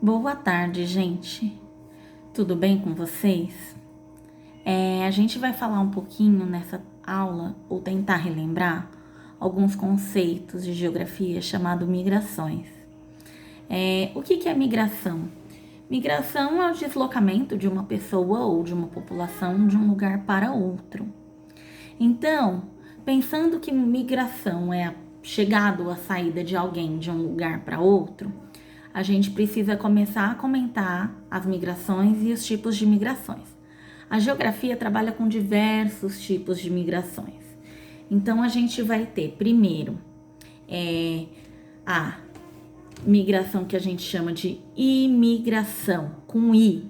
Boa tarde, gente. Tudo bem com vocês? A gente vai falar um pouquinho nessa aula, ou tentar relembrar, alguns conceitos de geografia chamado migrações. O que é migração? Migração é o deslocamento de uma pessoa ou de uma população de um lugar para outro. Então, pensando que migração é a chegada ou a saída de alguém de um lugar para outro, a gente precisa começar a comentar as migrações e os tipos de migrações. A geografia trabalha com diversos tipos de migrações. Então, a gente vai ter, primeiro, a migração que a gente chama de imigração, com I.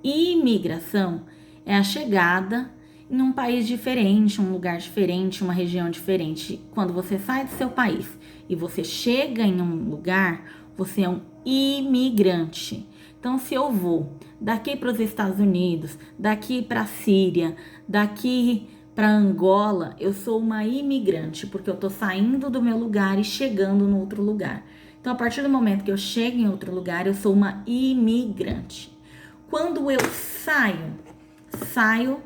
Imigração é a chegada em um país diferente, um lugar diferente, uma região diferente. Quando você sai do seu país e você chega em um lugar, você é um imigrante. Então, se eu vou daqui para os Estados Unidos, daqui para a Síria, daqui para Angola, eu sou uma imigrante, porque eu estou saindo do meu lugar e chegando no outro lugar. Então, a partir do momento que eu chego em outro lugar, eu sou uma imigrante. Quando eu saio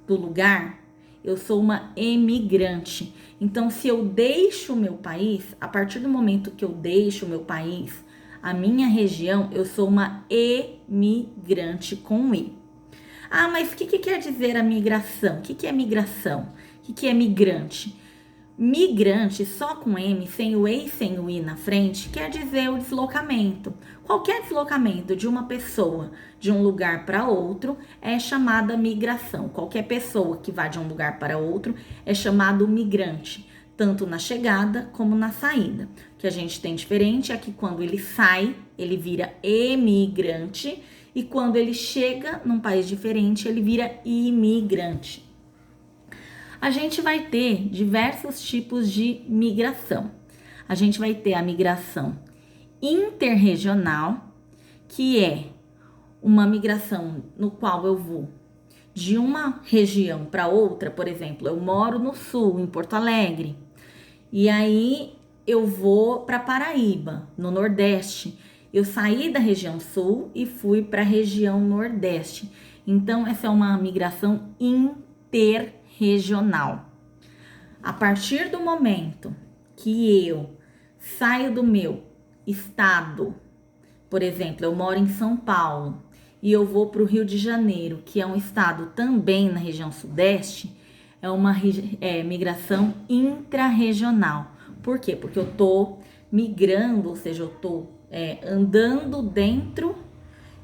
do lugar, eu sou uma emigrante. Então, se eu deixo o meu país, a partir do momento que eu deixo o meu país, a minha região, eu sou uma emigrante com I. Ah, mas o que quer dizer a migração? O que é migração? O que é migrante? Migrante, só com M, sem o E e sem o I na frente, quer dizer o deslocamento. Qualquer deslocamento de uma pessoa de um lugar para outro é chamada migração. Qualquer pessoa que vá de um lugar para outro é chamado migrante, tanto na chegada como na saída. O que a gente tem diferente é que quando ele sai, ele vira emigrante, e quando ele chega num país diferente, ele vira imigrante. A gente vai ter diversos tipos de migração. A gente vai ter a migração interregional, que é uma migração no qual eu vou de uma região para outra. Por exemplo, eu moro no sul, em Porto Alegre, e aí eu vou para Paraíba, no Nordeste. Eu saí da região sul e fui para a região Nordeste. Então, essa é uma migração interregional. A partir do momento que eu saio do meu estado, por exemplo, eu moro em São Paulo e eu vou para o Rio de Janeiro, que é um estado também na região sudeste, é uma migração intrarregional. Por quê? Porque eu estou migrando, ou seja, eu estou andando dentro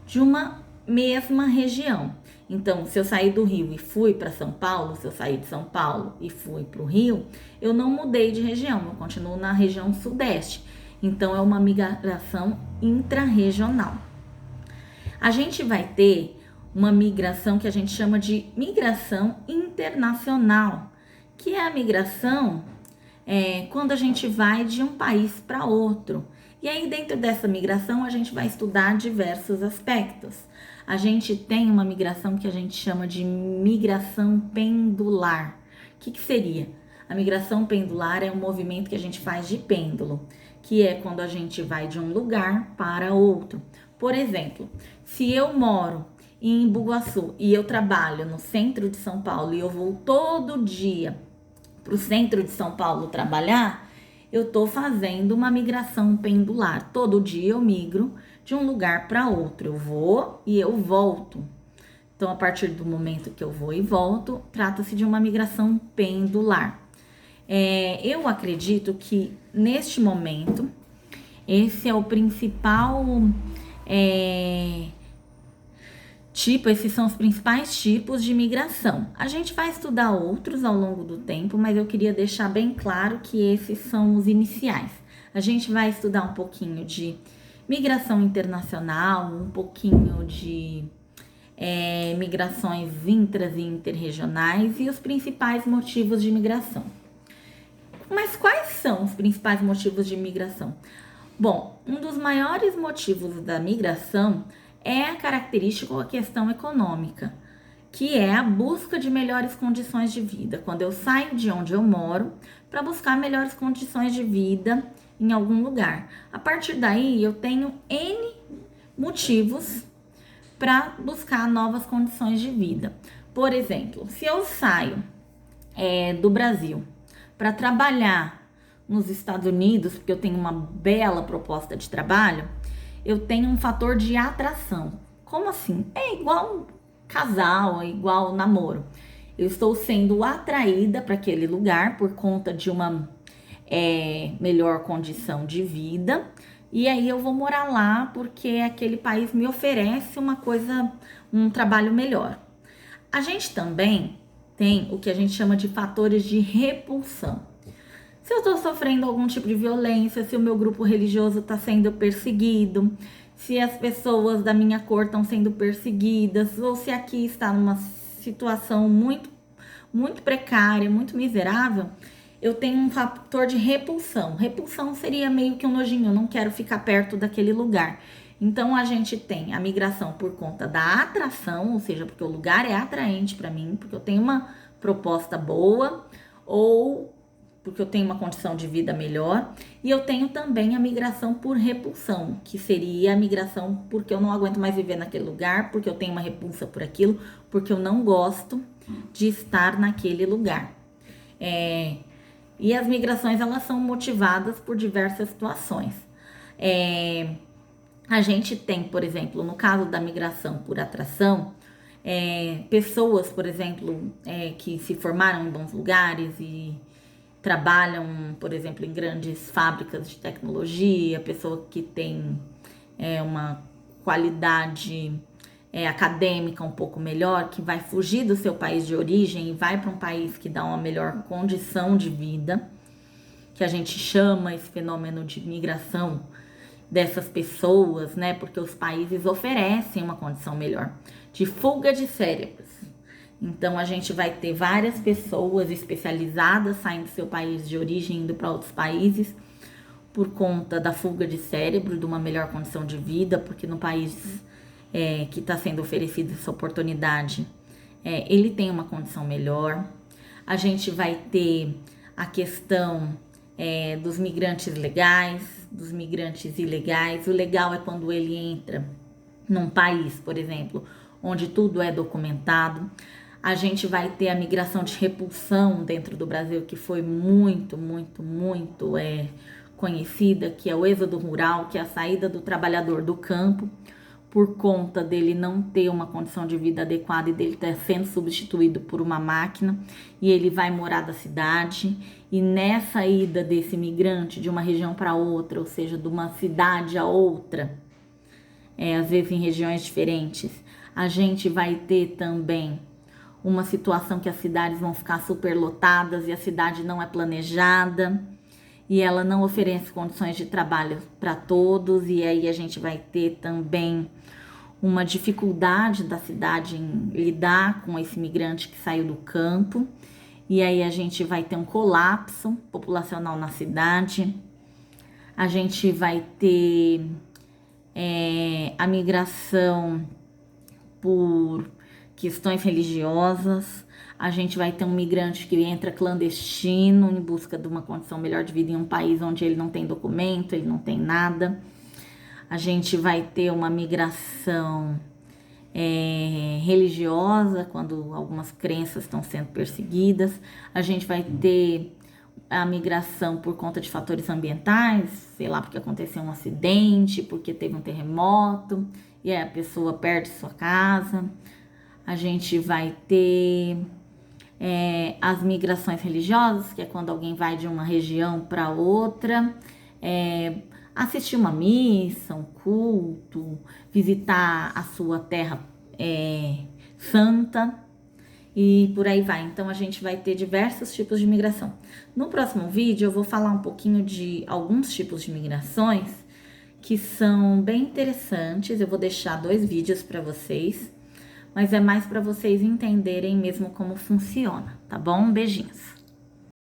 de uma mesma região. Então, se eu sair do Rio e fui para São Paulo, se eu sair de São Paulo e fui para o Rio, eu não mudei de região, eu continuo na região sudeste. Então, é uma migração intrarregional. A gente vai ter uma migração que a gente chama de migração internacional, que é a migração quando a gente vai de um país para outro. E aí, dentro dessa migração, a gente vai estudar diversos aspectos. A gente tem uma migração que a gente chama de migração pendular. O que seria? A migração pendular é um movimento que a gente faz de pêndulo, que é quando a gente vai de um lugar para outro. Por exemplo, se eu moro em Embu-Guaçu e eu trabalho no centro de São Paulo e eu vou todo dia para o centro de São Paulo trabalhar, eu estou fazendo uma migração pendular. Todo dia eu migro de um lugar para outro. Eu vou e eu volto. Então, a partir do momento que eu vou e volto, trata-se de uma migração pendular. Eu acredito que, neste momento, esse é o principal esses são os principais tipos de migração. A gente vai estudar outros ao longo do tempo, mas eu queria deixar bem claro que esses são os iniciais. A gente vai estudar um pouquinho de migração internacional, um pouquinho de migrações intras e interregionais e os principais motivos de migração. Mas quais são os principais motivos de migração? Bom, um dos maiores motivos da migração é a característica ou a questão econômica, que é a busca de melhores condições de vida. Quando eu saio de onde eu moro para buscar melhores condições de vida em algum lugar. A partir daí, eu tenho N motivos para buscar novas condições de vida. Por exemplo, se eu saio do Brasil para trabalhar nos Estados Unidos, porque eu tenho uma bela proposta de trabalho, eu tenho um fator de atração. Como assim? É igual casal, é igual namoro. Eu estou sendo atraída para aquele lugar por conta de uma melhor condição de vida. E aí eu vou morar lá porque aquele país me oferece uma coisa, um trabalho melhor. A gente também tem o que a gente chama de fatores de repulsão. Se eu estou sofrendo algum tipo de violência, se o meu grupo religioso está sendo perseguido, se as pessoas da minha cor estão sendo perseguidas, ou se aqui está numa situação muito, muito precária, muito miserável, eu tenho um fator de repulsão. Repulsão seria meio que um nojinho, eu não quero ficar perto daquele lugar. Então, a gente tem a migração por conta da atração, ou seja, porque o lugar é atraente para mim, porque eu tenho uma proposta boa, ou porque eu tenho uma condição de vida melhor. E eu tenho também a migração por repulsão, que seria a migração porque eu não aguento mais viver naquele lugar, porque eu tenho uma repulsa por aquilo, porque eu não gosto de estar naquele lugar. E as migrações, elas são motivadas por diversas situações. A gente tem, por exemplo, no caso da migração por atração, pessoas, por exemplo, que se formaram em bons lugares e trabalham, por exemplo, em grandes fábricas de tecnologia, pessoa que tem uma qualidade acadêmica um pouco melhor, que vai fugir do seu país de origem e vai para um país que dá uma melhor condição de vida, que a gente chama esse fenômeno de migração dessas pessoas, né? Porque os países oferecem uma condição melhor, de fuga de cérebros. Então, a gente vai ter várias pessoas especializadas saindo do seu país de origem, indo para outros países, por conta da fuga de cérebro, de uma melhor condição de vida, porque no país que está sendo oferecida essa oportunidade, ele tem uma condição melhor. A gente vai ter a questão dos migrantes legais, dos migrantes ilegais. O legal é quando ele entra num país, por exemplo, onde tudo é documentado. A gente vai ter a migração de repulsão dentro do Brasil, que foi muito, muito, muito conhecida, que é o êxodo rural, que é a saída do trabalhador do campo, por conta dele não ter uma condição de vida adequada e dele estar sendo substituído por uma máquina, e ele vai morar da cidade. E nessa ida desse migrante de uma região para outra, ou seja, de uma cidade a outra, às vezes em regiões diferentes, a gente vai ter também uma situação que as cidades vão ficar superlotadas e a cidade não é planejada e ela não oferece condições de trabalho para todos, e aí a gente vai ter também uma dificuldade da cidade em lidar com esse migrante que saiu do campo, e aí a gente vai ter um colapso populacional na cidade. A gente vai ter a migração por questões religiosas. A gente vai ter um migrante que entra clandestino em busca de uma condição melhor de vida em um país onde ele não tem documento, ele não tem nada. A gente vai ter uma migração religiosa, quando algumas crenças estão sendo perseguidas. A gente vai ter a migração por conta de fatores ambientais, sei lá, porque aconteceu um acidente, porque teve um terremoto e aí a pessoa perde sua casa. A gente vai ter as migrações religiosas, que é quando alguém vai de uma região para outra, assistir uma missa, um culto, visitar a sua terra santa e por aí vai. Então, a gente vai ter diversos tipos de migração. No próximo vídeo, eu vou falar um pouquinho de alguns tipos de migrações que são bem interessantes. Eu vou deixar 2 vídeos para vocês, mas é mais para vocês entenderem mesmo como funciona, tá bom? Beijinhos!